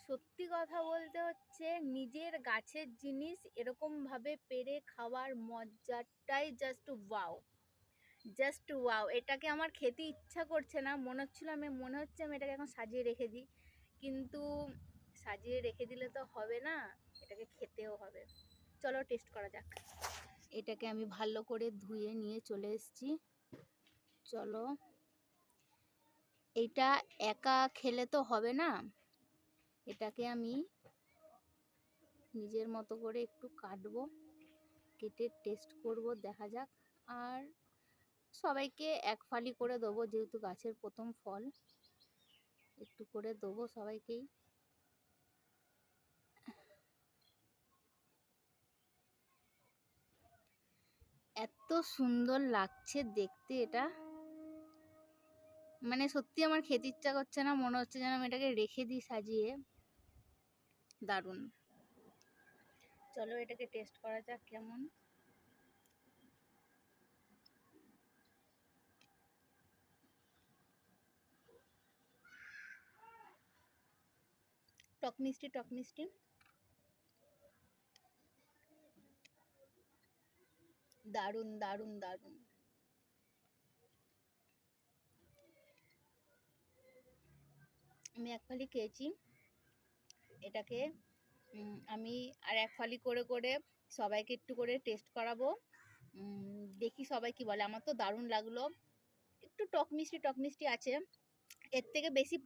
সত্যি কথা বলতে হচ্ছে নিজের গাছের জিনিস এরকমভাবে পেড়ে খাওয়ার মজাটাই জাস্ট ওয়াও। এটাকে আমার খেতে ইচ্ছা করছে না, মনে হচ্ছে আমি এটাকে এখন সাজিয়ে রেখে দিই, কিন্তু সাজিয়ে রেখে দিলে তো হবে না, এটাকে খেতেও হবে। চলো টেস্ট করা যাক। এটাকে আমি ভালো করে ধুয়ে নিয়ে চলে এসেছি। চলো, এটা একা খেলে তো হবে না, এটাকে আমি নিজের মতো করে একটু কাটবো, কেটে টেস্ট করব, দেখা যাক। আর সবাইকে এক ফালি করে দেবো, যেহেতু গাছের প্রথম ফল, একটু করে দেবো সবাইকেই। এত সুন্দর লাগছে দেখতে এটা, মানে সত্যি আমার খেতে ইচ্ছা করছে না, মনে হচ্ছে যেন আমি এটাকে রেখে দিই সাজিয়ে। দারুণ। চলো এটাকে টেস্ট করা যাক কেমন। টক মিষ্টি টক মিষ্টি, দারুণ দারুণ দারুণ। আমি এক ফালি খেয়েছি, এটাকে আমি আর এক ফালি করে করে সবাইকে একটু করে টেস্ট করাবো। দেখি সবাই কি বলে। আমার তো দারুণ লাগলো। একটু টক মিষ্টি আছে, এর থেকে বেশি